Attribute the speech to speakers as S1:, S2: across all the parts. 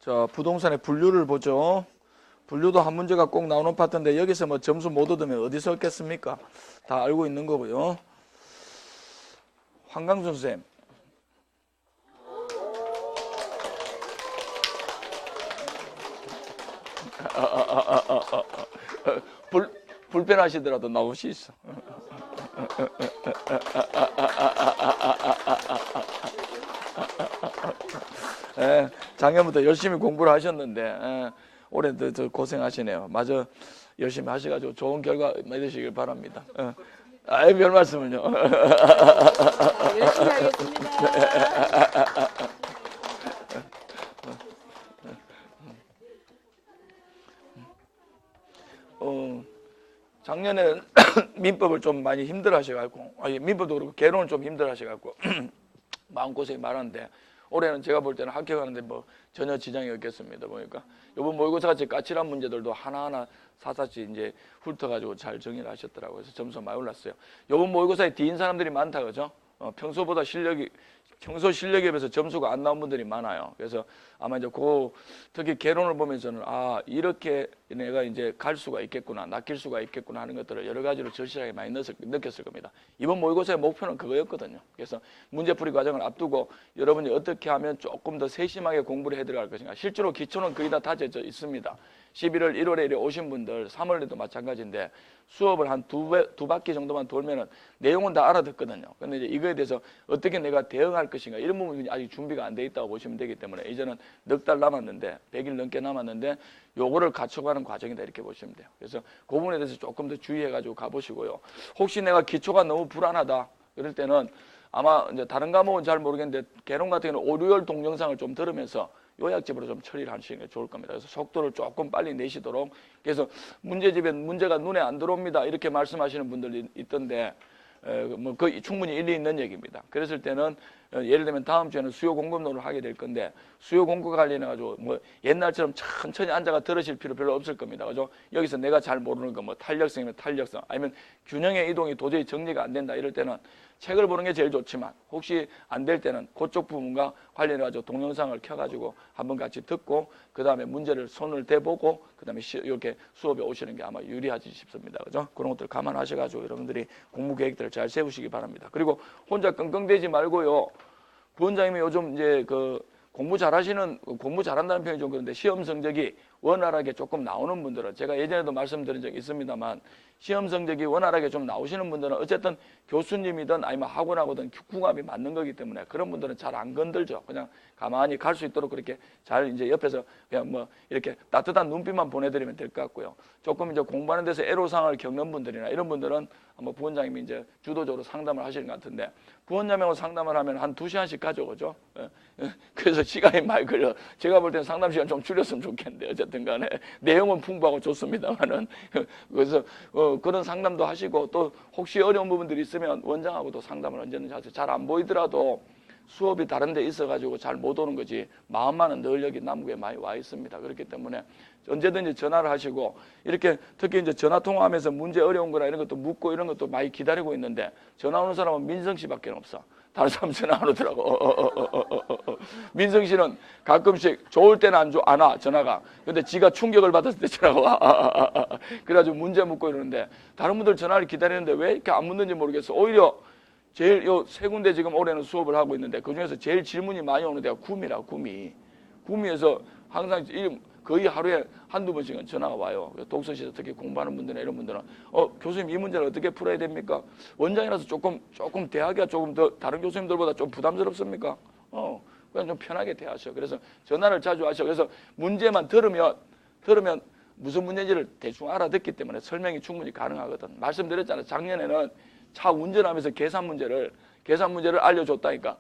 S1: 자, 부동산의 분류를 보죠. 분류도 한 문제가 꼭 나오는 파트인데 여기서 뭐 점수 못 얻으면 어디서 얻겠습니까? 다 알고 있는 거고요. 황강순 선생님. 불편하시더라도 나올 수 있어. 작년부터 열심히 공부를 하셨는데 올해도 더 고생하시네요. 마저 열심히 하셔가지고 좋은 결과 맺으시길 바랍니다. 아이, 별 말씀을요.
S2: 열심히 하겠습니다.
S1: 작년에는 민법을 좀 많이 힘들어 하셔가지고, 민법도 그렇고 개론을 좀 힘들어 하셔가지고 마음고생이 많았는데, 올해는 제가 볼 때는 합격하는데 뭐 전혀 지장이 없겠습니다. 보니까 이번 모의고사 같이 까칠한 문제들도 하나하나 사사치 이제 훑어가지고 잘 정리를 하셨더라고요. 그래서 점수가 많이 올랐어요. 이번 모의고사에 D인 사람들이 많다, 그죠? 평소 실력에 비해서 점수가 안 나온 분들이 많아요. 그래서 아마 이제 특히 개론을 보면서는 이렇게 내가 이제 갈 수가 있겠구나, 낚일 수가 있겠구나 하는 것들을 여러 가지로 절실하게 많이 느꼈을 겁니다. 이번 모의고사의 목표는 그거였거든요. 그래서 문제풀이 과정을 앞두고 여러분이 어떻게 하면 조금 더 세심하게 공부를 해 들어갈 것인가. 실제로 기초는 거의 다 다져져 있습니다. 11월, 1월에 이래 오신 분들, 3월에도 마찬가지인데 수업을 한 두 바퀴 정도만 돌면은 내용은 다 알아듣거든요. 근데 이제 이거에 대해서 어떻게 내가 대응할 것인가 이런 부분이 아직 준비가 안 돼 있다고 보시면 되기 때문에 이제는 넉 달 남았는데 100일 넘게 남았는데 요거를 갖춰가는 과정이다 이렇게 보시면 돼요. 그래서 그 부분에 대해서 조금 더 주의해가지고 가보시고요. 혹시 내가 기초가 너무 불안하다 이럴 때는 아마 이제 다른 과목은 잘 모르겠는데 개론 같은 경우는 5, 6월 동영상을 좀 들으면서 요약집으로 좀 처리를 하시는 게 좋을 겁니다. 그래서 속도를 조금 빨리 내시도록. 그래서 문제집에 문제가 눈에 안 들어옵니다 이렇게 말씀하시는 분들이 있던데 뭐 그 충분히 일리 있는 얘기입니다. 그랬을 때는 예를 들면 다음 주에는 수요 공급론을 하게 될 건데 수요 공급 관련해 가지고 뭐 옛날처럼 천천히 앉아가 들으실 필요 별로 없을 겁니다. 그죠? 여기서 내가 잘 모르는 거 뭐 탄력성이면 탄력성 아니면 균형의 이동이 도저히 정리가 안 된다 이럴 때는 책을 보는 게 제일 좋지만 혹시 안 될 때는 그쪽 부분과 관련해 가지고 동영상을 켜가지고 한번 같이 듣고 그 다음에 문제를 손을 대보고 그 다음에 이렇게 수업에 오시는 게 아마 유리하지 싶습니다. 그죠? 그런 것들 감안하셔가지고 여러분들이 공부 계획들을 잘 세우시기 바랍니다. 그리고 혼자 끙끙대지 말고요. 부원장님이 요즘 이제 공부 잘한다는 표현이 좀 그런데 시험 성적이 원활하게 조금 나오는 분들은 제가 예전에도 말씀드린 적이 있습니다만 시험 성적이 원활하게 좀 나오시는 분들은 어쨌든 교수님이든 아니면 학원하고든 궁합이 맞는 거기 때문에 그런 분들은 잘 안 건들죠. 그냥 가만히 갈 수 있도록 그렇게 잘 이제 옆에서 그냥 뭐 이렇게 따뜻한 눈빛만 보내드리면 될 것 같고요. 조금 이제 공부하는 데서 애로사항을 겪는 분들이나 이런 분들은 아마 부원장님이 이제 주도적으로 상담을 하시는 것 같은데 부원장님하고 상담을 하면 한 2시간씩 가죠, 그죠? 그래서 시간이 많이 걸려. 제가 볼 때는 상담 시간 좀 줄였으면 좋겠는데 어쨌든 간에 내용은 풍부하고 좋습니다만은 그래서 그런 상담도 하시고 또 혹시 어려운 부분들이 있으면 원장하고도 상담을 언제든지 하세요. 잘 안 보이더라도 수업이 다른 데 있어가지고 잘 못 오는 거지 마음만은 늘 여기 남구에 많이 와 있습니다. 그렇기 때문에 언제든지 전화를 하시고 이렇게 특히 이제 전화 통화하면서 문제 어려운 거나 이런 것도 묻고 이런 것도 많이 기다리고 있는데 전화 오는 사람은 민성 씨밖에 없어. 다른 사람 전화 안 오더라고. 민성 씨는 가끔씩 좋을 때는 안 와, 전화가. 근데 지가 충격을 받았을 때 전화가 와. 그래가지고 문제 묻고 이러는데 다른 분들 전화를 기다리는데 왜 이렇게 안 묻는지 모르겠어. 오히려 제일 요 세 군데 지금 올해는 수업을 하고 있는데 그중에서 제일 질문이 많이 오는 데가 구미라, 구미. 구미에서 항상 거의 하루에 한두 번씩은 전화가 와요. 독서실에서 특히 공부하는 분들이나 이런 분들은 교수님 이 문제를 어떻게 풀어야 됩니까? 원장이라서 조금 대하기가 조금 더 다른 교수님들보다 좀 부담스럽습니까? 그냥 좀 편하게 대하셔. 그래서 전화를 자주 하셔. 그래서 문제만 들으면 무슨 문제인지를 대충 알아듣기 때문에 설명이 충분히 가능하거든. 말씀드렸잖아요. 작년에는 차 운전하면서 계산 문제를 알려줬다니까.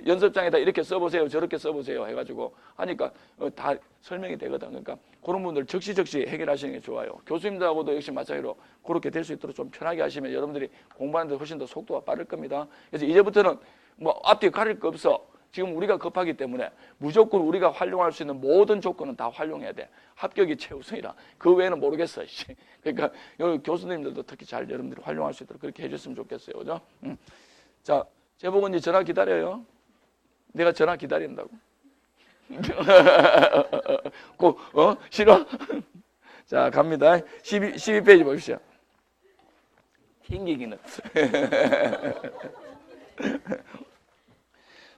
S1: 연습장에다 이렇게 써보세요, 저렇게 써보세요 해가지고 하니까 다 설명이 되거든. 그러니까 그런 분들 적시적시 해결하시는 게 좋아요. 교수님들하고도 역시 마찬가지로 그렇게 될 수 있도록 좀 편하게 하시면 여러분들이 공부하는 데 훨씬 더 속도가 빠를 겁니다. 그래서 이제부터는 뭐 앞뒤 가릴 거 없어. 지금 우리가 급하기 때문에 무조건 우리가 활용할 수 있는 모든 조건은 다 활용해야 돼. 합격이 최우선이라. 그 외에는 모르겠어. 그러니까 여기 교수님들도 특히 잘 여러분들이 활용할 수 있도록 그렇게 해줬으면 좋겠어요. 그죠? 자, 제복은 이제 전화 기다려요. 내가 전화 기다린다고. 싫어? 자, 갑니다. 12페이지 보십시오. 튕기기는.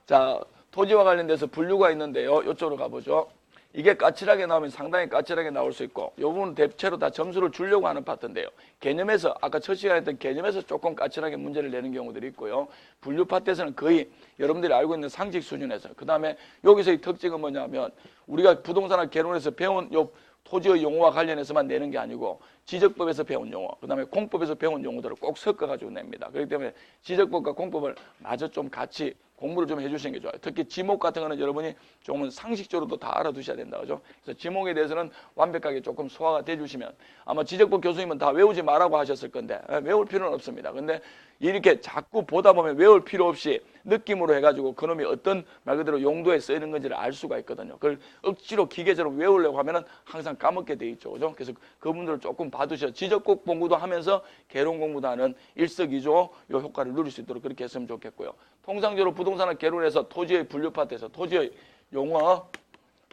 S1: 자, 토지와 관련돼서 분류가 있는데요. 이쪽으로 가보죠. 이게 까칠하게 나오면 상당히 까칠하게 나올 수 있고, 이 부분은 대체로 다 점수를 주려고 하는 파트인데요. 개념에서, 아까 첫 시간에 했던 개념에서 조금 까칠하게 문제를 내는 경우들이 있고요. 분류 파트에서는 거의 여러분들이 알고 있는 상식 수준에서, 그 다음에 여기서의 특징은 뭐냐면, 우리가 부동산학 개론에서 배운 요 토지의 용어와 관련해서만 내는 게 아니고, 지적법에서 배운 용어, 그 다음에 공법에서 배운 용어들을 꼭 섞어가지고 냅니다. 그렇기 때문에 지적법과 공법을 마저 좀 같이 공부를 좀 해주시는 게 좋아요. 특히 지목 같은 거는 여러분이 조금은 상식적으로도 다 알아두셔야 된다. 그죠? 그래서 지목에 대해서는 완벽하게 조금 소화가 돼주시면, 아마 지적법 교수님은 다 외우지 말라고 하셨을 건데, 외울 필요는 없습니다. 근데 이렇게 자꾸 보다 보면 외울 필요 없이 느낌으로 해가지고 그놈이 어떤 말 그대로 용도에 쓰이는 건지를 알 수가 있거든요. 그걸 억지로 기계적으로 외우려고 하면은 항상 까먹게 돼 있죠. 그죠? 그래서 그분들을 조금 봐두셔. 지적법 공부도 하면서 개론 공부도 하는 일석이조 요 효과를 누릴 수 있도록 그렇게 했으면 좋겠고요. 통상적으로 부동산을 개론해서 토지의 분류 파트에서, 토지의 용어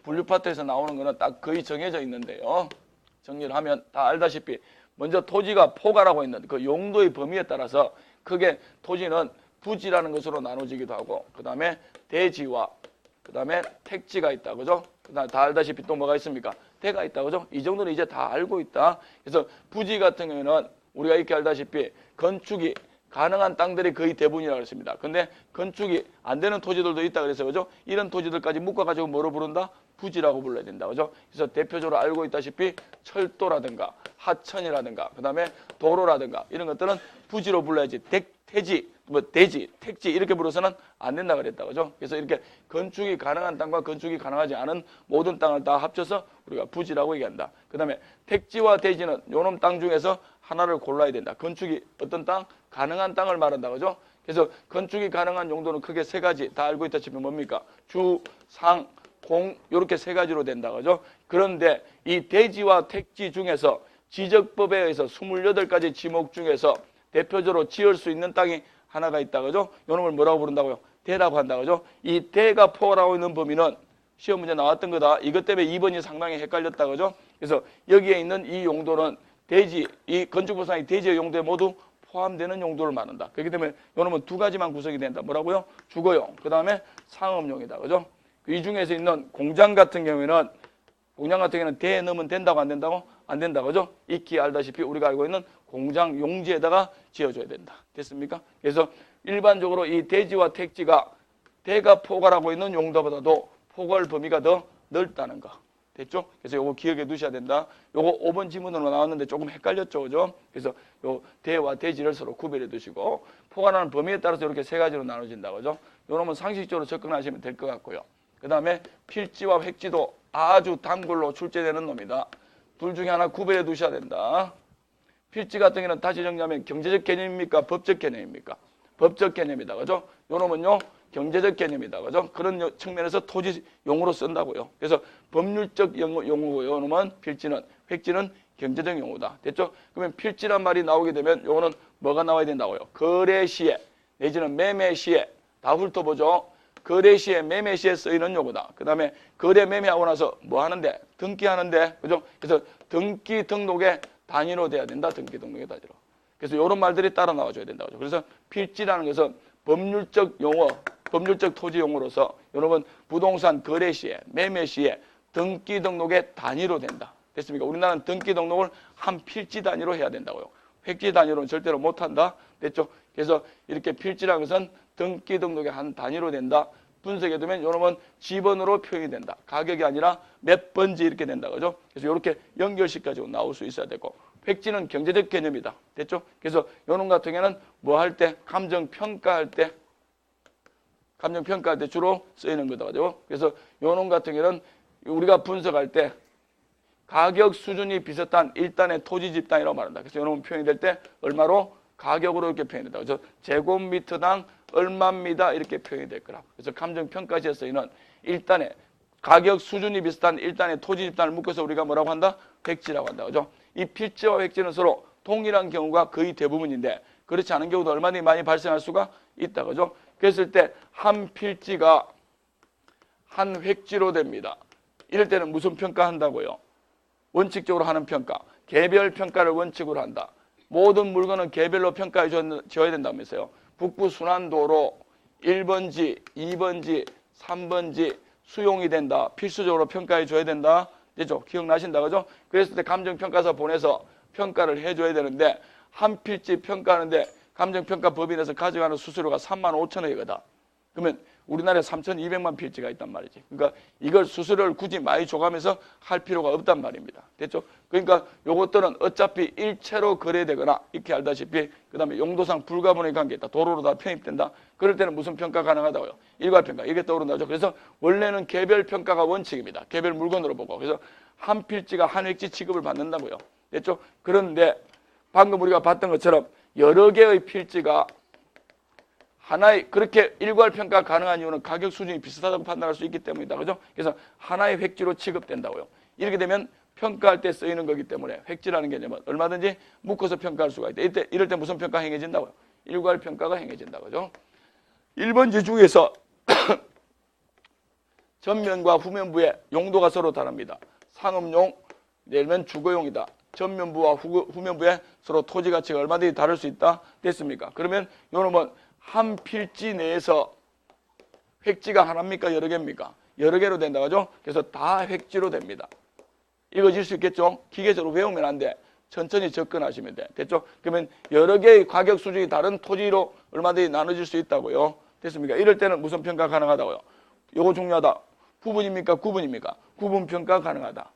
S1: 분류 파트에서 나오는 거는 딱 거의 정해져 있는데요. 정리를 하면 다 알다시피, 먼저 토지가 포가라고 있는 그 용도의 범위에 따라서 크게 토지는 부지라는 것으로 나눠지기도 하고, 그 다음에 대지와 그 다음에 택지가 있다. 그죠? 그 다음에 다 알다시피 또 뭐가 있습니까? 대가 있다. 그죠? 이 정도는 이제 다 알고 있다. 그래서 부지 같은 경우에는 우리가 이렇게 알다시피 건축이 가능한 땅들이 거의 대부분이라고 했습니다. 근데 건축이 안 되는 토지들도 있다 그래서, 그죠? 이런 토지들까지 묶어가지고 뭐로 부른다? 부지라고 불러야 된다. 그죠? 그래서 대표적으로 알고 있다시피 철도라든가 하천이라든가 그 다음에 도로라든가 이런 것들은 부지로 불러야지, 대지, 택지 이렇게 불러서는 안 된다 그랬다. 그죠? 그래서 이렇게 건축이 가능한 땅과 건축이 가능하지 않은 모든 땅을 다 합쳐서 우리가 부지라고 얘기한다. 그 다음에 택지와 대지는 요놈 땅 중에서 하나를 골라야 된다. 건축이 어떤 땅? 가능한 땅을 말한다. 그죠? 그래서 건축이 가능한 용도는 크게 세 가지, 다 알고 있다시피 뭡니까? 주, 상, 공, 이렇게 세 가지로 된다. 그죠? 그런데 이 대지와 택지 중에서 지적법에 의해서 28가지 지목 중에서 대표적으로 지을 수 있는 땅이 하나가 있다. 그죠? 요놈을 뭐라고 부른다고요? 대라고 한다. 그죠? 이 대가 포괄하고 있는 범위는 시험 문제 나왔던 거다. 이것 때문에 2번이 상당히 헷갈렸다. 그죠? 그래서 여기에 있는 이 용도는 대지, 이 건축법상의 대지의 용도에 모두 포함되는 용도를 말한다. 그렇기 때문에 요놈은 두 가지만 구성이 된다. 뭐라고요? 주거용, 그 다음에 상업용이다. 그죠? 이 중에서 있는 공장 같은 경우에는 대에 넣으면 된다고 안 된다고? 안 된다. 그죠? 익히 알다시피 우리가 알고 있는 공장 용지에다가 지어줘야 된다. 됐습니까? 그래서 일반적으로 이 대지와 택지가 대가 포괄하고 있는 용도보다도 포괄 범위가 더 넓다는 거. 됐죠? 그래서 요거 기억해 두셔야 된다. 요거 5번 지문으로 나왔는데 조금 헷갈렸죠. 그죠? 그래서 요 대와 대지를 서로 구별해 두시고, 포괄하는 범위에 따라서 이렇게 세 가지로 나눠진다. 그죠? 요놈은 상식적으로 접근하시면 될 것 같고요. 그 다음에 필지와 획지도 아주 단골로 출제되는 놈이다. 둘 중에 하나 구별해 두셔야 된다. 필지 같은 경우는 다시 정리하면 경제적 개념입니까? 법적 개념입니까? 법적 개념이다. 그죠? 요놈은요, 경제적 개념이다. 그죠? 그런 측면에서 토지 용어로 쓴다고요. 그래서 법률적 용어고요. 요놈은 필지는, 획지는 경제적 용어다. 됐죠? 그러면 필지란 말이 나오게 되면 요거는 뭐가 나와야 된다고요? 거래 시에 내지는 매매 시에, 다 훑어보죠. 거래 시에, 매매 시에 쓰이는 용어다. 그 다음에 거래 매매하고 나서 뭐 하는데? 등기하는데. 그죠? 그래서 등기 등록의 단위로 돼야 된다. 등기 등록의 단위로. 그래서 이런 말들이 따라 나와줘야 된다. 그래서 필지라는 것은 법률적 용어, 법률적 토지 용어로서 여러분 부동산 거래 시에, 매매 시에 등기 등록의 단위로 된다. 됐습니까? 우리나라는 등기 등록을 한 필지 단위로 해야 된다고요. 획지 단위로는 절대로 못한다. 됐죠? 그래서 이렇게 필지라는 것은 등기 등록의 한 단위로 된다. 분석해두면 요놈은 지번으로 표현이 된다. 가격이 아니라 몇 번지 이렇게 된다. 그죠? 그래서 이렇게 연결식까지 나올 수 있어야 되고, 획지는 경제적 개념이다. 됐죠? 그래서 요놈 같은 경우에는 뭐 할 때? 감정평가할 때 주로 쓰이는 거다. 그죠? 그래서 요놈 같은 경우는 우리가 분석할 때 가격 수준이 비슷한 일단의 토지 집단이라고 말한다. 그래서 요놈 표현이 될 때 얼마로? 가격으로 이렇게 표현이 된다. 그래서 제곱미터당 얼마입니다. 이렇게 표현이 될 거라. 그래서 감정평가시에 쓰이는 일단의 가격 수준이 비슷한 일단의 토지 집단을 묶어서 우리가 뭐라고 한다? 획지라고 한다. 그죠? 이 필지와 획지는 서로 동일한 경우가 거의 대부분인데, 그렇지 않은 경우도 얼마든지 많이 발생할 수가 있다. 그죠? 그랬을 때 한 필지가 한 획지로 됩니다. 이럴 때는 무슨 평가한다고요? 원칙적으로 하는 평가. 개별 평가를 원칙으로 한다. 모든 물건은 개별로 평가해 줘야 된다면서요. 북부 순환도로 1번지, 2번지, 3번지 수용이 된다. 필수적으로 평가해 줘야 된다. 되죠? 기억나신다. 그죠? 그랬을 때 감정평가서 보내서 평가를 해줘야 되는데 한 필지 평가하는데 감정평가 법인에서 가져가는 수수료가 35,000원이거든. 그러면 우리나라에 3,200만 필지가 있단 말이지. 그러니까 이걸 수수료를 굳이 많이 줘가면서 할 필요가 없단 말입니다. 됐죠? 그러니까 요것들은 어차피 일체로 거래되거나 이렇게 알다시피 그 다음에 용도상 불가분의 관계 있다. 도로로 다 편입된다. 그럴 때는 무슨 평가 가능하다고요? 일괄평가. 이게 떠오른다죠. 그래서 원래는 개별평가가 원칙입니다. 개별 물건으로 보고. 그래서 한 필지가 한 획지 취급을 받는다고요. 됐죠? 그런데 방금 우리가 봤던 것처럼 여러 개의 필지가 하나의 그렇게 일괄평가 가능한 이유는 가격 수준이 비슷하다고 판단할 수 있기 때문이다. 그죠? 그래서 하나의 획지로 취급된다고요. 이렇게 되면 평가할 때 쓰이는 거기 때문에 획지라는 개념은 얼마든지 묶어서 평가할 수가 있다. 이럴 때 무슨 평가 행해진다고요? 일괄평가가 행해진다. 그죠? 1번지 중에서 전면과 후면부의 용도가 서로 다릅니다. 상업용, 예를 들면 주거용이다. 전면부와 후면부에 서로 토지 가치가 얼마든지 다를 수 있다. 됐습니까? 그러면 요놈은 한 필지 내에서 획지가 하나입니까? 여러 개입니까? 여러 개로 된다. 그죠? 그래서 다 획지로 됩니다. 읽어질 수 있겠죠? 기계적으로 외우면 안 돼. 천천히 접근하시면 돼. 됐죠? 그러면 여러 개의 가격 수준이 다른 토지로 얼마든지 나눠질 수 있다고요. 됐습니까? 이럴 때는 무슨 평가 가능하다고요? 요거 중요하다. 부분입니까? 구분입니까? 구분 평가 가능하다.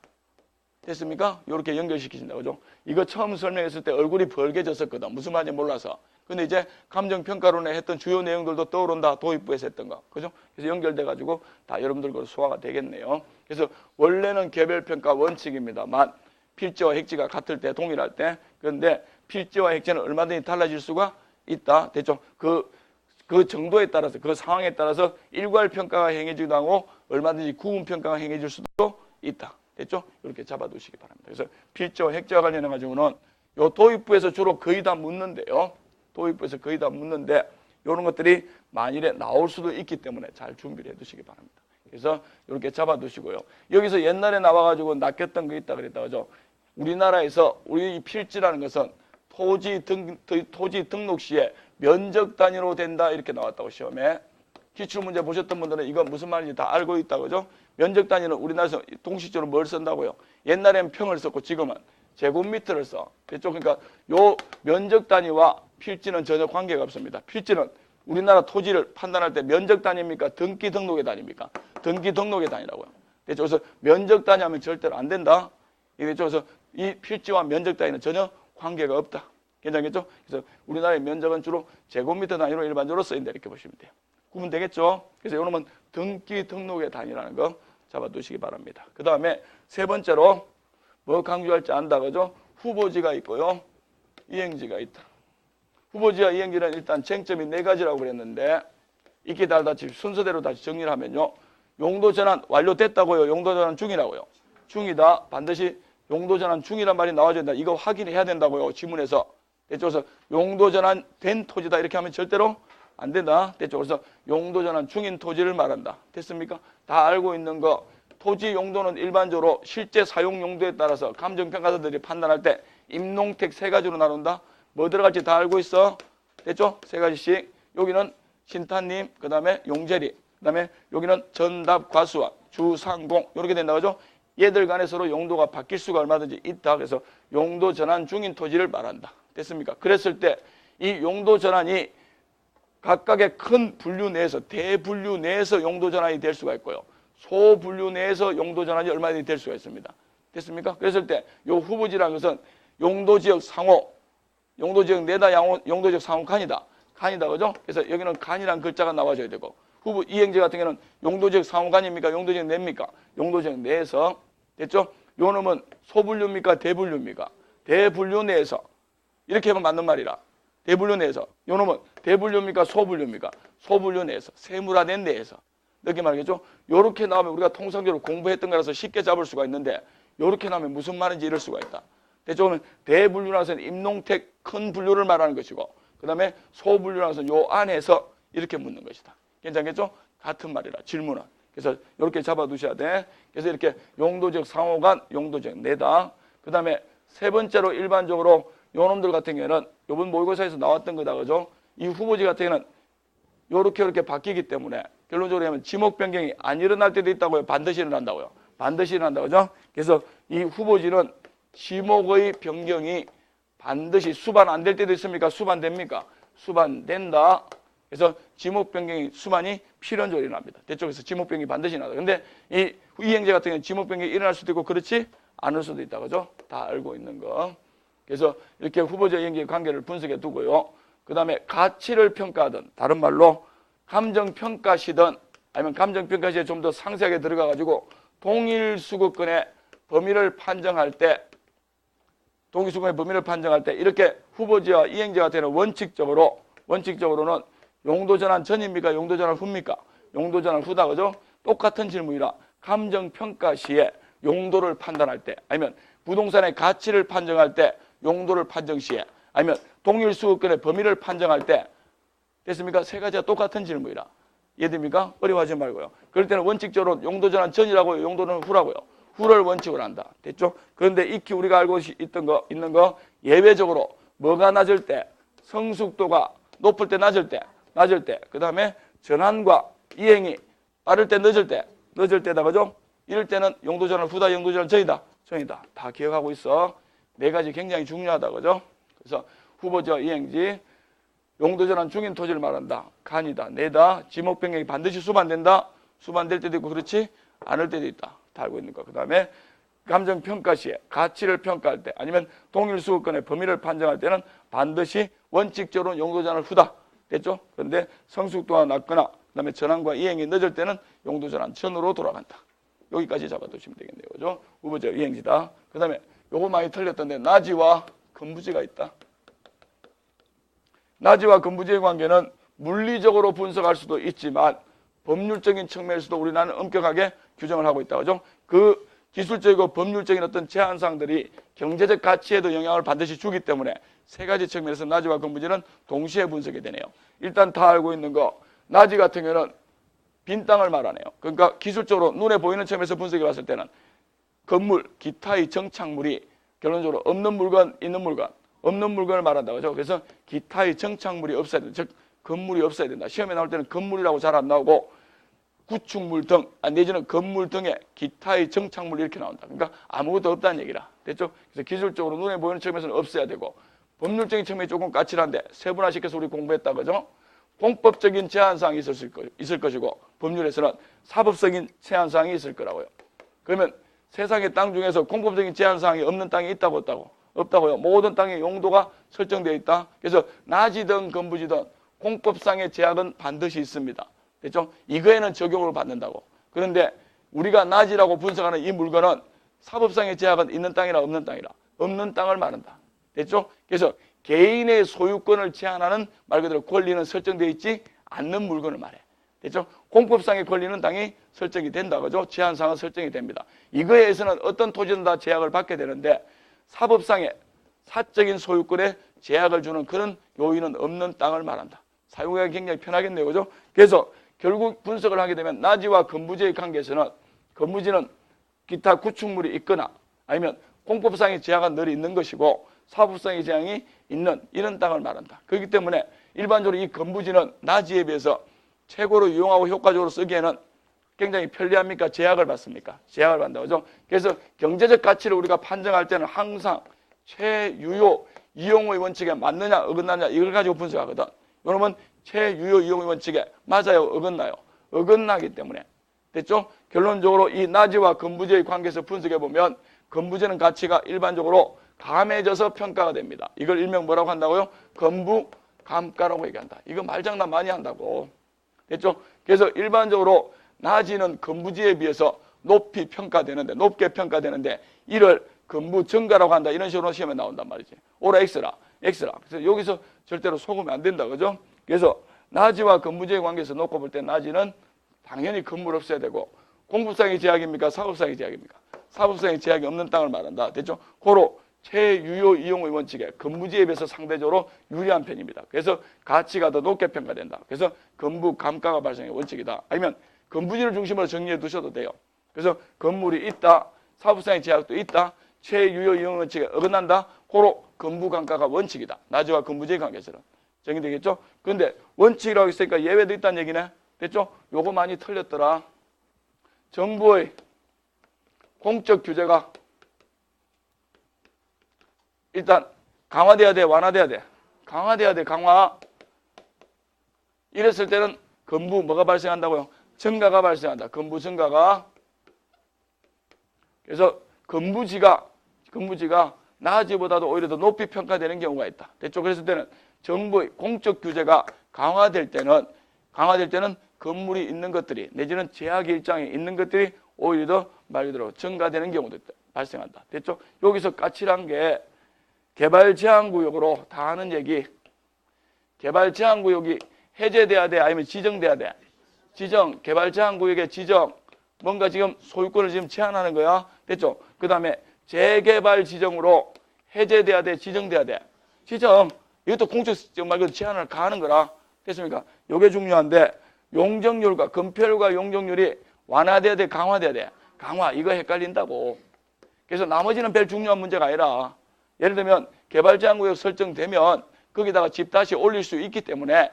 S1: 됐습니까? 이렇게 연결시키신다. 그죠? 이거 처음 설명했을 때 얼굴이 벌개졌었거든. 무슨 말인지 몰라서. 근데 이제 감정평가론에 했던 주요 내용들도 떠오른다. 도입부에서 했던 거. 그죠? 그래서 연결돼가지고 다 여러분들 거 소화가 되겠네요. 그래서 원래는 개별평가 원칙입니다만 필지와 획지가 같을 때, 동일할 때. 그런데 필지와 획지는 얼마든지 달라질 수가 있다. 됐죠? 그 정도에 따라서, 그 상황에 따라서 일괄평가가 행해지기도 하고 얼마든지 구분평가가 행해질 수도 있다. 됐죠? 이렇게 잡아두시기 바랍니다. 그래서 필지와 획지와 관련해가지고는 요 도입부에서 주로 거의 다 묻는데요. 도입부에서 거의 다 묻는데 이런 것들이 만일에 나올 수도 있기 때문에 잘 준비를 해두시기 바랍니다. 그래서 이렇게 잡아두시고요. 여기서 옛날에 나와가지고 낚였던 거 있다 그랬다 그죠? 우리나라에서 우리 필지라는 것은 토지 등록 시에 면적 단위로 된다 이렇게 나왔다고 시험에. 기출문제 보셨던 분들은 이건 무슨 말인지 다 알고 있다 그죠? 면적 단위는 우리나라에서 공식적으로 뭘 쓴다고요? 옛날엔 평을 썼고 지금은 제곱미터를 써. 됐죠? 그러니까 요 면적 단위와 필지는 전혀 관계가 없습니다. 필지는 우리나라 토지를 판단할 때 면적 단위입니까? 등기 등록의 단위입니까? 등기 등록의 단위라고요. 됐죠? 그래서 면적 단위 하면 절대로 안 된다. 됐죠? 그래서 이 필지와 면적 단위는 전혀 관계가 없다. 괜찮겠죠? 그래서 우리나라의 면적은 주로 제곱미터 단위로 일반적으로 쓰인다 이렇게 보시면 돼요. 구분 되겠죠? 그래서 이놈은 등기 등록의 단위라는 거 잡아두시기 바랍니다. 그 다음에 세 번째로 뭐 강조할지 안다 그죠? 후보지가 있고요. 이행지가 있다. 후보지와 이행지는 일단 쟁점이 네 가지라고 그랬는데 이렇게 다시 순서대로 다시 정리를 하면요. 용도 전환 완료됐다고요? 용도 전환 중이라고요? 중이다. 반드시 용도 전환 중이란 말이 나와줘야 된다. 이거 확인해야 된다고요. 지문에서. 됐죠? 그래서 용도 전환 된 토지다 이렇게 하면 절대로 안 된다. 됐죠? 그래서 용도 전환 중인 토지를 말한다. 됐습니까? 다 알고 있는 거. 토지 용도는 일반적으로 실제 사용 용도에 따라서 감정평가사들이 판단할 때 임농택 세 가지로 나눈다. 뭐 들어갈지 다 알고 있어. 됐죠? 세 가지씩. 여기는 신타님, 그 다음에 용재리, 그 다음에 여기는 전답 과수원, 주상공 이렇게 된다. 그죠? 얘들 간에 서로 용도가 바뀔 수가 얼마든지 있다. 그래서 용도 전환 중인 토지를 말한다. 됐습니까? 그랬을 때 이 용도 전환이 각각의 큰 분류 내에서 대분류 내에서 용도 전환이 될 수가 있고요. 소분류 내에서 용도 전환이 얼마든지 될 수가 있습니다. 됐습니까? 그랬을 때 요 후보지라는 것은 용도지역 상호, 용도지역 내다 용도지역 상호 간이다. 간이다. 그죠? 그래서 여기는 간이라는 글자가 나와줘야 되고 후보 이행지 같은 경우는 용도지역 상호 간입니까? 용도지역 내입니까? 용도지역 내에서. 됐죠? 요 놈은 소분류입니까? 대분류입니까? 대분류 내에서. 이렇게 하면 맞는 말이라. 대분류 내에서. 요 놈은 대분류입니까? 소분류입니까? 소분류 내에서. 세무화된 내에서. 이렇게 말하겠죠? 요렇게 나오면 우리가 통상적으로 공부했던 거라서 쉽게 잡을 수가 있는데 요렇게 나오면 무슨 말인지 이럴 수가 있다. 됐죠? 그러면 대분류라서 임농택 큰 분류를 말하는 것이고 그 다음에 소분류라서 요 안에서 이렇게 묻는 것이다. 괜찮겠죠? 같은 말이라. 질문은. 그래서 이렇게 잡아두셔야 돼. 그래서 이렇게 용도적 상호간, 용도적 내다. 그 다음에 세 번째로 일반적으로 요놈들 같은 경우에는 이번 모의고사에서 나왔던 거다, 그죠? 이 후보지 같은 경우는 이렇게 바뀌기 때문에 결론적으로 하면 지목 변경이 안 일어날 때도 있다고요. 반드시 일어난다고요. 반드시 일어난다고, 그죠? 그래서 이 후보지는 지목의 변경이 반드시 수반 안 될 때도 있습니까? 수반됩니까? 수반된다. 그래서 지목 변경이 수반이 필연적으로 일어납니다. 됐죠? 그래서 지목 변경이 반드시 일어나다. 근데 이 이행제 같은 경우는 지목 변경이 일어날 수도 있고 그렇지 않을 수도 있다, 그죠? 다 알고 있는 거. 그래서 이렇게 후보자 이행제의 관계를 분석해 두고요. 그 다음에 가치를 평가하든, 다른 말로 감정평가시든, 아니면 감정평가시에 좀 더 상세하게 들어가가지고 동일 수급권의 범위를 판정할 때, 동일수급권의 범위를 판정할 때 이렇게 후보지와 이행제 같은 경우는 원칙적으로는 용도전환 전입니까? 용도전환 후입니까? 용도전환 후다, 그죠? 똑같은 질문이라 감정평가 시에 용도를 판단할 때, 아니면 부동산의 가치를 판정할 때 용도를 판정 시에, 아니면 동일 수급권의 범위를 판정할 때, 됐습니까? 세 가지가 똑같은 질문이라. 이해됩니까? 어려워하지 말고요. 그럴 때는 원칙적으로 용도전환 전이라고요, 용도는 후라고요. 후를 원칙으로 한다. 됐죠? 그런데 익히 우리가 알고 있는 거 예외적으로 뭐가 낮을 때, 성숙도가 높을 때 낮을 때, 그 다음에 전환과 이행이 빠를 때 늦을 때다, 그죠? 이럴 때는 용도전환 후다, 용도전환 전이다. 다 기억하고 있어. 네 가지 굉장히 중요하다, 그죠? 그래서 후보지와 이행지, 용도전환 중인 토지를 말한다. 간이다, 내다, 지목 변경이 반드시 수반된다. 수반될 때도 있고 그렇지 않을 때도 있다. 다 알고 있는 거. 그 다음에 감정평가 시에 가치를 평가할 때, 아니면 동일 수급권의 범위를 판정할 때는 반드시 원칙적으로 용도전환 후다. 됐죠? 그런데 성숙도가 낮거나 그 다음에 전환과 이행이 늦을 때는 용도전환 전으로 돌아간다. 여기까지 잡아두시면 되겠네요. 그죠? 후보자 이행지다. 그 다음에 요거 많이 틀렸던데 나지와 근부지가 있다. 나지와 근부지의 관계는 물리적으로 분석할 수도 있지만 법률적인 측면에서도 우리나라는 엄격하게 규정을 하고 있다. 그죠? 그 기술적이고 법률적인 어떤 제한사항들이 경제적 가치에도 영향을 반드시 주기 때문에 세 가지 측면에서 나지와 근부지는 동시에 분석이 되네요. 일단 다 알고 있는 거, 나지 같은 경우는 빈 땅을 말하네요. 그러니까 기술적으로 눈에 보이는 측면에서 분석해 봤을 때는 건물, 기타의 정착물이 결론적으로 없는 물건, 있는 물건, 없는 물건을 말한다. 그죠? 그래서 기타의 정착물이 없어야 된다. 즉, 건물이 없어야 된다. 시험에 나올 때는 건물이라고 잘 안 나오고 구축물 등, 내지는 건물 등의 기타의 정착물이 이렇게 나온다. 그러니까 아무것도 없다는 얘기라. 됐죠? 그래서 기술적으로 눈에 보이는 측면에서는 없어야 되고, 법률적인 측면이 조금 까칠한데 세분화시켜서 우리 공부했다. 그죠? 공법적인 제한사항이 있을 것이고, 법률에서는 사법적인 제한사항이 있을 거라고요. 그러면 세상의 땅 중에서 공법적인 제한사항이 없는 땅이 있다고 없다고? 없다고요. 모든 땅의 용도가 설정되어 있다. 그래서 나지든 건부지든 공법상의 제약은 반드시 있습니다. 됐죠? 이거에는 적용을 받는다고. 그런데 우리가 나지라고 분석하는 이 물건은 사법상의 제약은 있는 땅이라 없는 땅이라. 없는 땅을 말한다. 됐죠? 그래서 개인의 소유권을 제한하는 말 그대로 권리는 설정되어 있지 않는 물건을 말해. 됐죠? 공법상의 권리는 당연히 설정이 된다. 그죠? 제한사항은 설정이 됩니다. 이거에 의해서는 어떤 토지든 다 제약을 받게 되는데 사법상의 사적인 소유권에 제약을 주는 그런 요인은 없는 땅을 말한다. 사용하기 굉장히 편하겠네요. 그죠? 그래서 결국 분석을 하게 되면 나지와 건부지의 관계에서는 건부지는 기타 구축물이 있거나 아니면 공법상의 제약은 늘 있는 것이고 사법상의 제약이 있는 이런 땅을 말한다. 그렇기 때문에 일반적으로 이 건부지는 나지에 비해서 최고로 유용하고 효과적으로 쓰기에는 굉장히 편리합니까? 제약을 받습니까? 제약을 받는다. 그죠? 그래서 경제적 가치를 우리가 판정할 때는 항상 최유효 이용의 원칙에 맞느냐 어긋나냐 이걸 가지고 분석하거든. 여러분 최유효 이용의 원칙에 맞아요? 어긋나요? 어긋나기 때문에. 됐죠? 결론적으로 이 나지와 건부지의 관계에서 분석해보면 건부지는 가치가 일반적으로 감해져서 평가가 됩니다. 이걸 일명 뭐라고 한다고요? 건부 감가라고 얘기한다. 이거 말장난 많이 한다고. 됐죠? 그래서 일반적으로 나지는 건부지에 비해서 높게 평가되는데 이를 건부 증가라고 한다. 이런 식으로 시험에 나온단 말이지. 오라 X라. 그래서 여기서 절대로 속으면 안 된다. 그죠? 그래서 나지와 건부지의 관계에서 놓고 볼 때 나지는 당연히 건물 없어야 되고 공법상의 제약입니까? 사법상의 제약입니까? 사법상의 제약이 없는 땅을 말한다. 됐죠? 고로 최유효 이용의 원칙에 건부지에 비해서 상대적으로 유리한 편입니다. 그래서 가치가 더 높게 평가된다. 그래서 건부 감가가 발생의 원칙이다. 아니면 건부지를 중심으로 정리해 두셔도 돼요. 그래서 건물이 있다, 사법상의 제약도 있다, 최유효 이용 원칙에 어긋난다. 고로 건부강가가 원칙이다. 나지와 건부지의 관계에서는 정의되겠죠? 그런데 원칙이라고 했으니까 예외도 있다는 얘기네. 됐죠? 요거 많이 틀렸더라. 정부의 공적 규제가 일단 강화돼야 돼, 완화돼야 돼? 강화돼야 돼, 강화. 이랬을 때는 건부 뭐가 발생한다고요? 증가가 발생한다. 건부 증가가. 그래서 건부지가 나지보다도 오히려 더 높이 평가되는 경우가 있다. 됐죠? 그랬을 때는 정부의 공적 규제가 강화될 때는 건물이 있는 것들이 내지는 제약 일장에 있는 것들이 오히려 더 말 그대로 증가되는 경우도 발생한다. 됐죠? 여기서 까칠한 게 개발 제한 구역으로 다 하는 얘기. 개발 제한 구역이 해제돼야 돼, 아니면 지정돼야 돼? 지정. 개발 제한 구역의 지정. 뭔가 지금 소유권을 지금 제한하는 거야. 됐죠? 그 다음에 재개발 지정으로 해제돼야 돼, 지정돼야 돼? 지정. 이것도 공적 말 그대로 제한을 가하는 거라. 됐습니까? 이게 중요한데 용적률과 건폐율과 용적률이 완화돼야 돼, 강화돼야 돼? 강화. 이거 헷갈린다고. 그래서 나머지는 별 중요한 문제가 아니라 예를 들면 개발 제한 구역 설정되면 거기다가 집 다시 올릴 수 있기 때문에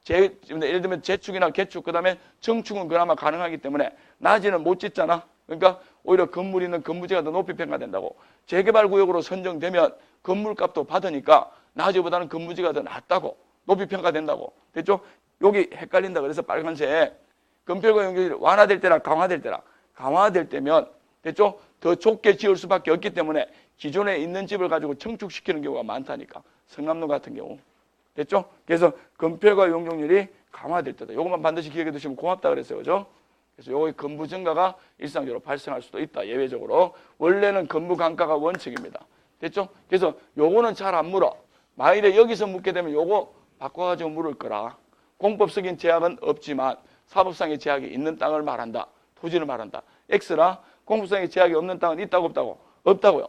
S1: 예를 들면 재축이나 개축, 그 다음에 정축은 그나마 가능하기 때문에 낮이는 못 짓잖아. 그러니까 오히려 건물이 있는 건부지가 더 높이 평가된다고. 재개발 구역으로 선정되면 건물값도 받으니까 낮이보다는 건부지가 더 낫다고. 높이 평가된다고. 됐죠? 여기 헷갈린다. 그래서 빨간색. 건폐율과 용적률이 완화될 때나 강화될 때나. 강화될 때면 됐죠? 더 좁게 지을 수밖에 없기 때문에 기존에 있는 집을 가지고 청축시키는 경우가 많다니까. 성남동 같은 경우. 됐죠? 그래서 건폐율과 용적률이 강화될 때다. 이것만 반드시 기억해 두시면 고맙다 그랬어요. 그죠? 그래서 요거의 건부 증가가 일상적으로 발생할 수도 있다. 예외적으로. 원래는 건부 강가가 원칙입니다. 됐죠? 그래서 요거는 잘 안 물어. 만일에 여기서 묻게 되면 요거 바꿔가지고 물을 거라. 공법적인 제약은 없지만 사법상의 제약이 있는 땅을 말한다. 토지를 말한다. X라 공법상의 제약이 없는 땅은 있다고 없다고? 없다고요.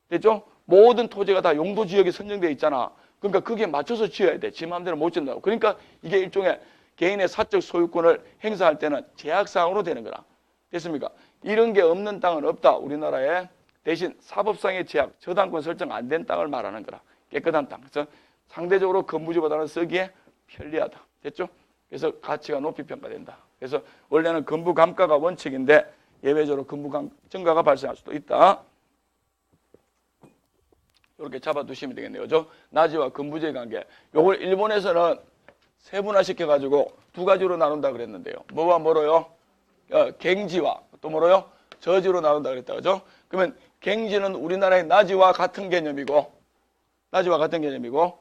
S1: 됐죠? 모든 토지가 다 용도지역이 선정되어 있잖아. 그러니까 그게 맞춰서 지어야 돼. 지 마음대로 못 지는다고. 그러니까 이게 일종의 개인의 사적 소유권을 행사할 때는 제약사항으로 되는 거라. 됐습니까? 이런 게 없는 땅은 없다. 우리나라에. 대신 사법상의 제약, 저당권 설정 안 된 땅을 말하는 거라. 깨끗한 땅. 그래서 상대적으로 건부지보다는 쓰기에 편리하다. 됐죠? 그래서 가치가 높이 평가된다. 그래서 원래는 건부 감가가 원칙인데 예외적으로 건부 증가가 발생할 수도 있다. 이렇게 잡아두시면 되겠네요. 그죠? 나지와 건부지의 관계. 요걸 일본에서는 세분화시켜가지고 두 가지로 나눈다 그랬는데요. 뭐와 뭐로요? 갱지와 또 뭐로요? 저지로 나눈다 그랬다. 그죠? 그러면 갱지는 우리나라의 나지와 같은 개념이고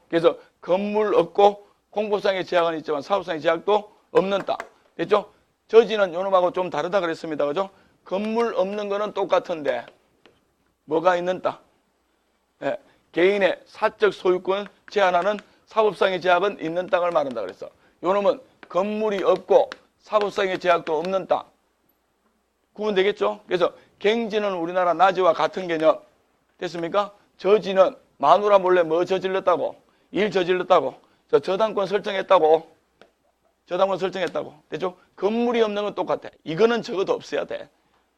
S1: 그래서 건물 없고 공법상의 제약은 있지만 사업상의 제약도 없는 땅. 됐죠? 저지는 요놈하고 좀 다르다 그랬습니다. 그죠? 건물 없는 거는 똑같은데 뭐가 있는 땅? 예, 개인의 사적 소유권 제한하는 사법상의 제약은 있는 땅을 말한다 그랬어. 요놈은 건물이 없고 사법상의 제약도 없는 땅. 구분되겠죠? 그래서 갱지는 우리나라 나지와 같은 개념. 됐습니까? 저지는 마누라 몰래 뭐 저질렀다고? 일 저질렀다고? 저당권 설정했다고? 됐죠? 건물이 없는 건 똑같아. 이거는 적어도 없어야 돼.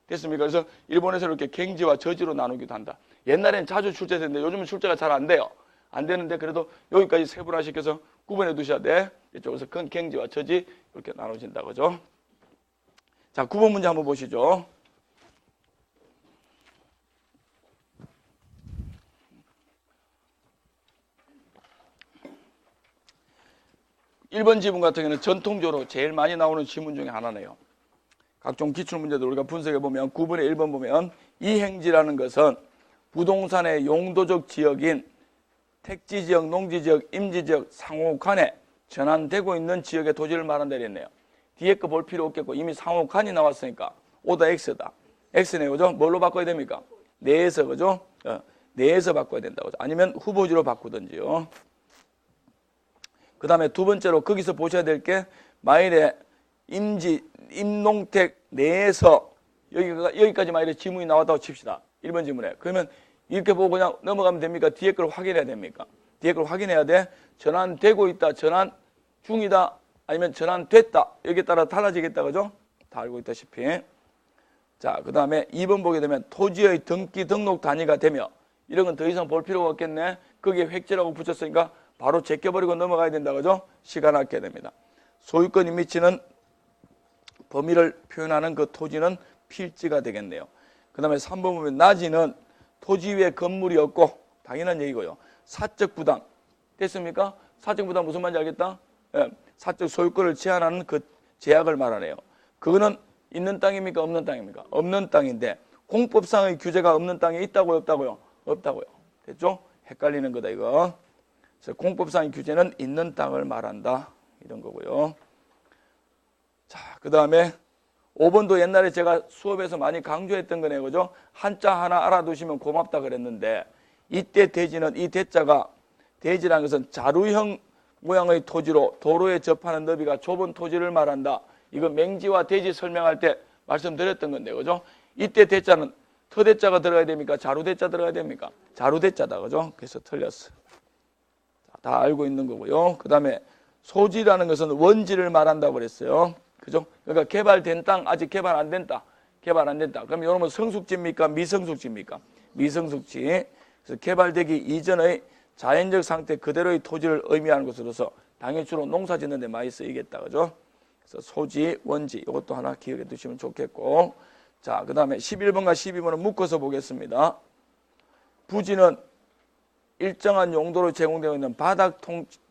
S1: 됐습니까? 그래서 일본에서 이렇게 갱지와 저지로 나누기도 한다. 옛날엔 자주 출제됐는데 요즘은 출제가 잘 안 돼요. 안 되는데 그래도 여기까지 세분화시켜서 구분해 두셔야 돼. 이쪽에서 큰 갱지와 저지 이렇게 나눠진다. 그죠? 자, 9번 문제 한번 보시죠. (1번) 지문 같은 경우는 전통적으로 제일 많이 나오는 지문 중에 하나네요. 각종 기출문제들 우리가 분석해보면 9번에 1번 보면 이행지라는 것은 부동산의 용도적 지역인 택지지역, 농지지역, 임지지역 상호 간에 전환되고 있는 지역의 토지를 말한다 그랬네요. 뒤에 거 볼 필요 없겠고 이미 상호 간이 나왔으니까 오다 X다. X네요. 그죠? 뭘로 바꿔야 됩니까? 내에서. 그죠? 내에서 바꿔야 된다고. 아니면 후보지로 바꾸든지요. 그 다음에 두 번째로 거기서 보셔야 될 게 만일에 임농택 내에서 여기까지 만일에 지문이 나왔다고 칩시다. 1번 지문에. 그러면 이렇게 보고 그냥 넘어가면 됩니까? 뒤에 걸 확인해야 됩니까? 뒤에 걸 확인해야 돼. 전환되고 있다. 전환 중이다. 아니면 전환됐다. 여기에 따라 달라지겠다. 그죠? 다 알고 있다시피. 자, 그 다음에 2번 보게 되면 토지의 등기 등록 단위가 되며, 이런 건 더 이상 볼 필요가 없겠네. 거기에 획지라고 붙였으니까 바로 제껴버리고 넘어가야 된다. 그죠? 시간 아껴야 됩니다. 소유권이 미치는 범위를 표현하는 그 토지는 필지가 되겠네요. 그 다음에 3번 보면 낮이는 토지 위에 건물이 없고, 당연한 얘기고요. 사적 부담. 됐습니까? 사적 부담 무슨 말인지 알겠다? 예, 사적 소유권을 제한하는 그 제약을 말하네요. 그거는 있는 땅입니까? 없는 땅입니까? 없는 땅인데, 공법상의 규제가 없는 땅에 있다고요? 없다고요? 없다고요. 됐죠? 헷갈리는 거다, 이거. 그래서 공법상의 규제는 있는 땅을 말한다. 이런 거고요. 자, 그 다음에 5번도 옛날에 제가 수업에서 많이 강조했던 거네요. 그죠? 한자 하나 알아두시면 고맙다 그랬는데, 이때 대지는, 이 대자가, 대지라는 것은 자루형 모양의 토지로 도로에 접하는 너비가 좁은 토지를 말한다. 이거 맹지와 대지 설명할 때 말씀드렸던 건데, 그죠? 이때 대자는 터대자가 들어가야 됩니까? 자루대자 들어가야 됩니까? 자루대자다, 그죠? 그래서 틀렸어. 다 알고 있는 거고요. 그 다음에 소지라는 것은 원지를 말한다고 그랬어요. 그죠? 그러니까 개발된 땅, 아직 개발 안 된 땅, 개발 안 된 땅. 그럼 여러분 성숙지입니까? 미성숙지입니까? 미성숙지. 그래서 개발되기 이전의 자연적 상태 그대로의 토지를 의미하는 것으로서 당연히 주로 농사 짓는 데 많이 쓰이겠다. 그죠? 그래서 소지, 원지 이것도 하나 기억해 두시면 좋겠고. 자, 그 다음에 11번과 12번은 묶어서 보겠습니다. 부지는 일정한 용도로 제공되어 있는 바닥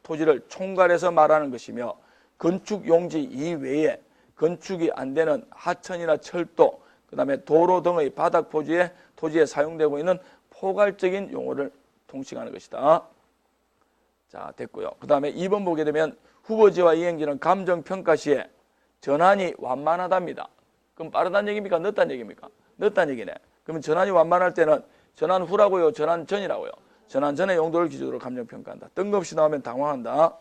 S1: 토지를 총괄해서 말하는 것이며, 건축 용지 이외에 건축이 안 되는 하천이나 철도, 그 다음에 도로 등의 바닥 토지에 사용되고 있는 포괄적인 용어를 통칭하는 것이다. 자, 됐고요. 그 다음에 2번 보게 되면 후보지와 이행지는 감정평가 시에 전환이 완만하답니다. 그럼 빠르다는 얘기입니까? 늦다는 얘기입니까? 늦다는 얘기네. 그러면 전환이 완만할 때는 전환 후라고요? 전환 전이라고요? 전환 전의 용도를 기준으로 감정평가한다. 뜬금없이 나오면 당황한다.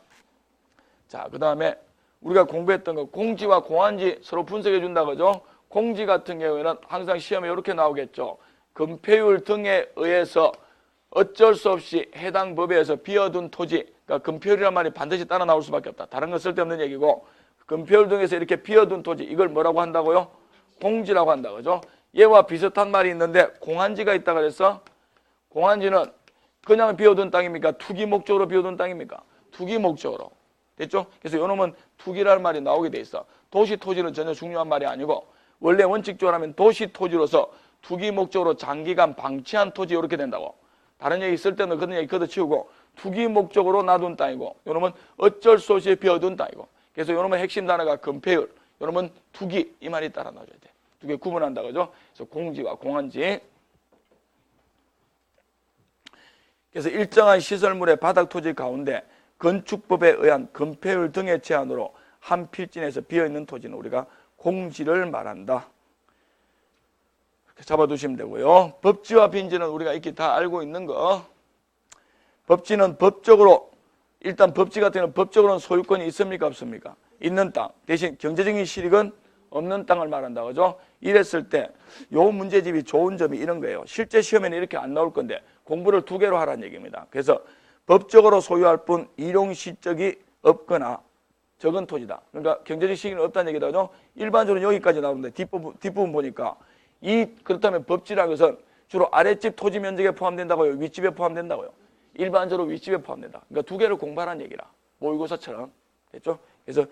S1: 자, 그 다음에 우리가 공부했던 거 공지와 공한지 서로 분석해 준다 그죠? 공지 같은 경우에는 항상 시험에 이렇게 나오겠죠. 금폐율 등에 의해서 어쩔 수 없이 해당 법에서 비어둔 토지, 그러니까 금폐율이란 말이 반드시 따라 나올 수밖에 없다. 다른 건 쓸데없는 얘기고, 금폐율 등에서 이렇게 비어둔 토지, 이걸 뭐라고 한다고요? 공지라고 한다 그죠? 얘와 비슷한 말이 있는데 공한지가 있다 그래서, 공한지는 그냥 비어둔 땅입니까? 투기 목적으로 비어둔 땅입니까? 투기 목적으로. 됐죠? 그래서 요놈은 투기라는 말이 나오게 돼 있어. 도시 토지는 전혀 중요한 말이 아니고, 원래 원칙적으로 하면 도시 토지로서 투기 목적으로 장기간 방치한 토지 이렇게 된다고. 다른 얘기 쓸 때는 그런 얘기 걷어치우고 투기 목적으로 놔둔 땅이고, 요놈은 어쩔 수 없이 비어둔 땅이고. 그래서 요놈의 핵심 단어가 금폐율, 요놈은 투기, 이 말이 따라 나와줘야 돼. 두 개 구분한다 그죠? 그래서 공지와 공한지. 그래서 일정한 시설물의 바닥 토지 가운데 건축법에 의한 금폐율 등의 제한으로 한 필진에서 비어있는 토지는 우리가 공지를 말한다. 이렇게 잡아두시면 되고요. 법지와 빈지는 우리가 이렇게 다 알고 있는 거. 법지는 법적으로, 일단 법지 같은 경우는 법적으로는 소유권이 있습니까? 없습니까? 있는 땅. 대신 경제적인 실익은 없는 땅을 말한다. 그죠? 이랬을 때 요 문제집이 좋은 점이 이런 거예요. 실제 시험에는 이렇게 안 나올 건데 공부를 두 개로 하라는 얘기입니다. 그래서 법적으로 소유할 뿐 일용 실적이 없거나 적은 토지다. 그러니까 경제적 실익은 없다는 얘기다. 그죠? 일반적으로 여기까지 나오는데 뒷부분 보니까 그렇다면 법지라는 것은 주로 아랫집 토지 면적에 포함된다고요? 윗집에 포함된다고요? 일반적으로 윗집에 포함된다. 그러니까 두 개를 공부하라는 얘기라. 모의고사처럼. 됐죠? 그래서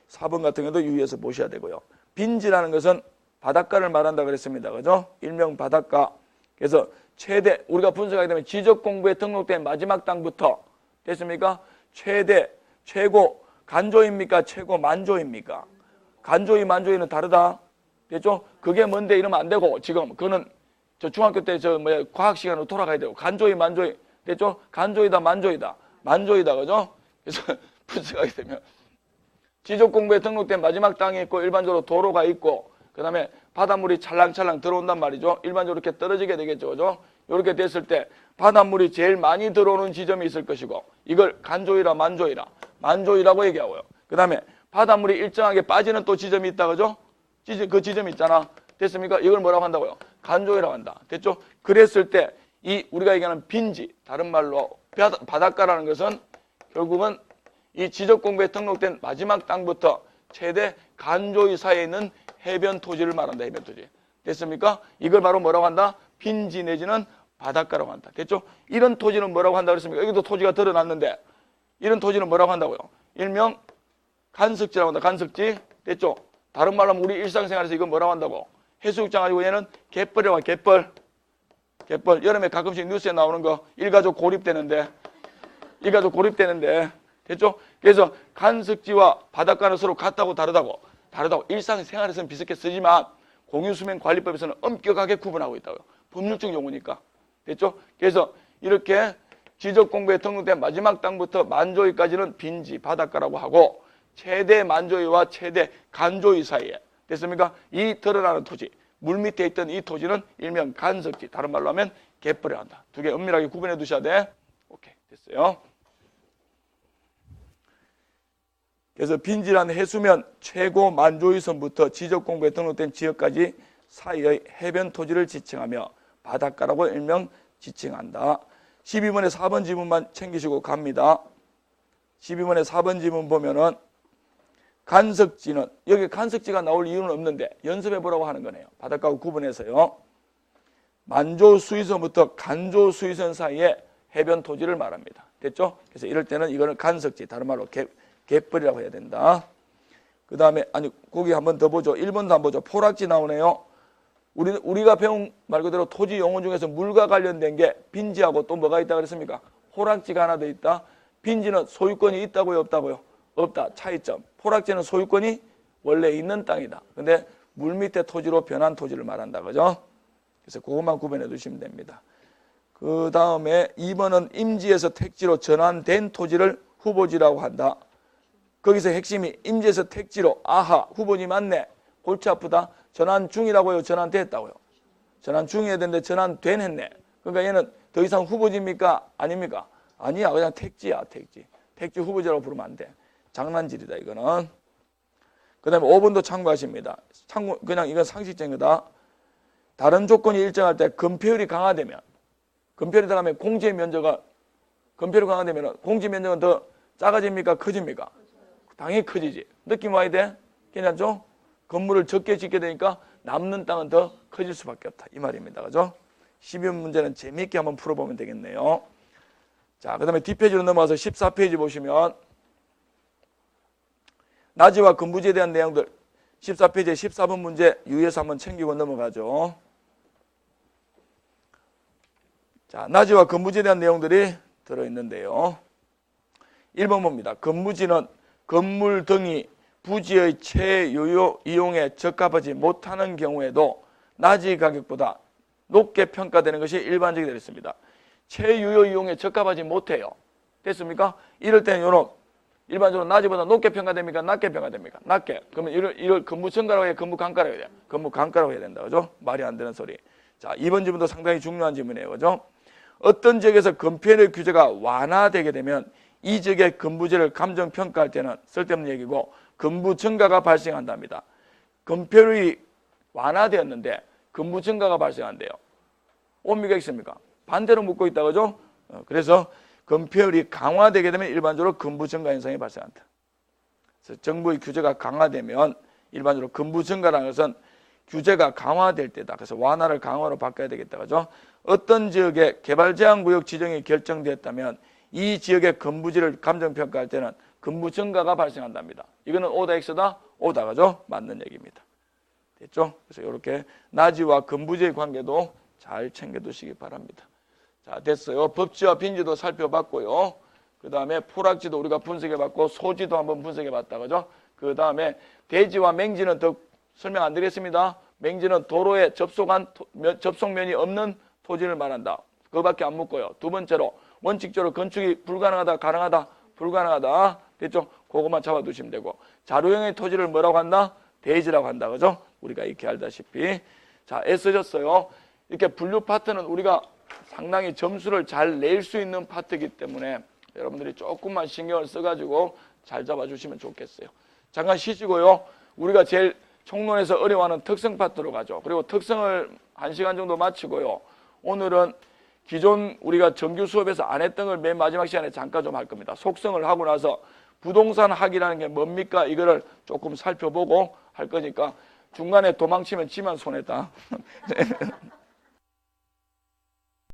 S1: 4번 같은 경우도 유의해서 보셔야 되고요. 빈지라는 것은 바닷가를 말한다 그랬습니다. 그죠? 일명 바닷가. 그래서 최대, 우리가 분석하게 되면 지적공부에 등록된 마지막 땅부터 됐습니까? 최대, 최고, 간조입니까? 최고, 만조입니까? 간조위, 만조위는 다르다. 됐죠? 그게 뭔데 이러면 안 되고, 지금, 그거는 저 중학교 때 과학 시간으로 돌아가야 되고, 간조위, 만조위. 됐죠? 간조이다, 만조이다. 만조이다, 그죠? 그래서 분석하게 되면 지적공부에 등록된 마지막 땅이 있고, 일반적으로 도로가 있고, 그 다음에 바닷물이 찰랑찰랑 들어온단 말이죠. 일반적으로 이렇게 떨어지게 되겠죠. 그죠? 이렇게 됐을 때 바닷물이 제일 많이 들어오는 지점이 있을 것이고, 이걸 간조이라, 만조이라. 만조이라고 얘기하고요. 그 다음에 바닷물이 일정하게 빠지는 또 지점이 있다. 그죠? 그 지점이 있잖아. 됐습니까? 이걸 뭐라고 한다고요? 간조이라고 한다. 됐죠? 그랬을 때 이 우리가 얘기하는 빈지, 다른 말로 바닷가라는 것은 결국은 이 지적공부에 등록된 마지막 땅부터 최대 간조이 사이에 있는 해변 토지를 말한다. 해변 토지. 됐습니까? 이걸 바로 뭐라고 한다? 빈지 내지는 바닷가라고 한다. 됐죠? 이런 토지는 뭐라고 한다 그랬습니까? 여기도 토지가 드러났는데 이런 토지는 뭐라고 한다고요? 일명 간석지라고 한다. 간석지. 됐죠? 다른 말로 하면 우리 일상생활에서 이건 뭐라고 한다고? 해수욕장 가지고 얘는 갯벌이라고 해. 갯벌. 갯벌. 여름에 가끔씩 뉴스에 나오는 거 일가족 고립되는데 됐죠? 그래서 간석지와 바닷가는 서로 같다고 다르다고 일상생활에서는 비슷하게 쓰지만 공유수면관리법에서는 엄격하게 구분하고 있다고요. 법률적 용어니까. 됐죠? 그래서 이렇게 지적공부에 등록된 마지막 땅부터 만조위까지는 빈지, 바닷가라고 하고 최대 만조위와 최대 간조위 사이에 됐습니까? 이 드러나는 토지, 물 밑에 있던 이 토지는 일명 간석지, 다른 말로 하면 갯벌이라 한다. 두 개 엄밀하게 구분해 두셔야 돼. 오케이, 됐어요. 그래서 빈지란 해수면 최고 만조위선부터 지적공부에 등록된 지역까지 사이의 해변 토지를 지칭하며 바닷가라고 일명 지칭한다. 12번에 4번 지문만 챙기시고 갑니다. 12번에 4번 지문 보면은 간석지는, 여기 간석지가 나올 이유는 없는데 연습해 보라고 하는 거네요. 바닷가하고 구분해서요. 만조수위선부터 간조수위선 사이에 해변 토지를 말합니다. 됐죠? 그래서 이럴 때는 이거는 간석지, 다른 말로 갯벌이라고 해야 된다. 그 다음에, 거기 한번 더 보죠. 1번도 한번 보죠. 포락지 나오네요. 우리가 배운 말 그대로 토지 용어 중에서 물과 관련된 게 빈지하고 또 뭐가 있다 그랬습니까? 포락지가 하나 더 있다. 빈지는 소유권이 있다고요, 없다고요? 없다. 차이점. 포락지는 소유권이 원래 있는 땅이다. 근데 물 밑에 토지로 변한 토지를 말한다. 그죠? 그래서 그것만 구분해 두시면 됩니다. 그 다음에 2번은 임지에서 택지로 전환된 토지를 후보지라고 한다. 거기서 핵심이 임지에서 택지로, 아하, 후보지 맞네. 골치 아프다. 전환 중이라고요? 전환됐다고요? 전환 중이어야 되는데 전환된 했네. 그러니까 얘는 더 이상 후보지입니까? 아닙니까? 아니야. 그냥 택지야, 택지. 택지 후보지라고 부르면 안 돼. 장난질이다, 이거는. 그 다음에 5번도 참고하십니다. 그냥 이건 상식적인 거다. 다른 조건이 일정할 때 건폐율이 강화되면, 건폐율이 들어가면 공지의 면적은, 건폐율이 강화되면 공지 면적은 더 작아집니까? 커집니까? 당연히 커지지. 느낌 와야 돼? 괜찮죠? 건물을 적게 짓게 되니까 남는 땅은 더 커질 수밖에 없다. 이 말입니다. 그죠? 12번 문제는 재미있게 한번 풀어보면 되겠네요. 자, 그 다음에 뒷페이지로 넘어가서 14페이지 보시면 나지와 근부지에 대한 내용들 14페이지에 14번 문제 유의해서 한번 챙기고 넘어가죠. 자, 나지와 근부지에 대한 내용들이 들어있는데요. 1번 봅니다. 근부지는 건물 등이 부지의 채유효 이용에 적합하지 못하는 경우에도 나지 가격보다 높게 평가되는 것이 일반적이 되어 있습니다. 채유효 이용에 적합하지 못해요. 됐습니까? 이럴 때는 이런 일반적으로 나지보다 높게 평가됩니까? 낮게 평가됩니까? 낮게. 그러면 이걸 근무증가라고 해야 근무강가라고 해야 돼. 근무강가라고 해야 된다. 그죠? 말이 안 되는 소리. 자, 2번 질문도 상당히 중요한 질문이에요. 그죠? 어떤 지역에서 건폐율 규제가 완화되게 되면 이 지역의 건부지를 감정평가할 때는 쓸데없는 얘기고 건부 증가가 발생한답니다. 건폐율이 완화되었는데 건부 증가가 발생한대요. 옵니까 있습니까? 반대로 묻고 있다. 그죠? 그래서 건폐율이 강화되게 되면 일반적으로 건부 증가 현상이 발생한다. 그래서 정부의 규제가 강화되면 일반적으로 건부 증가라는 것은 규제가 강화될 때다. 그래서 완화를 강화로 바꿔야 되겠다. 그죠? 어떤 지역에 개발 제한 구역 지정이 결정됐다면 이 지역의 건부지를 감정평가할 때는 건부 증가가 발생한답니다. 이거는 오다 X다? 오다. 그죠? 맞는 얘기입니다. 됐죠? 그래서 이렇게 나지와 건부지의 관계도 잘 챙겨두시기 바랍니다. 자, 됐어요. 법지와 빈지도 살펴봤고요. 그 다음에 포락지도 우리가 분석해봤고 소지도 한번 분석해봤다. 그죠? 그 다음에 대지와 맹지는 더 설명 안 드리겠습니다. 맹지는 도로에 접속면이 없는 토지를 말한다. 그거밖에 안 묻고요. 두 번째로 원칙적으로 건축이 불가능하다, 가능하다, 불가능하다. 됐죠? 그것만 잡아두시면 되고. 자료형의 토지를 뭐라고 한다? 대지라고 한다. 그죠? 우리가 이렇게 알다시피. 자, 애쓰셨어요. 이렇게 분류 파트는 우리가 상당히 점수를 잘 낼 수 있는 파트이기 때문에 여러분들이 조금만 신경을 써가지고 잘 잡아주시면 좋겠어요. 잠깐 쉬시고요. 우리가 제일 총론에서 어려워하는 특성 파트로 가죠. 그리고 특성을 1시간 정도 마치고요. 오늘은 기존 우리가 정규 수업에서 안 했던 걸 맨 마지막 시간에 잠깐 좀 할 겁니다. 속성을 하고 나서 부동산 학이라는 게 뭡니까? 이거를 조금 살펴보고 할 거니까 중간에 도망치면 지만 손해다.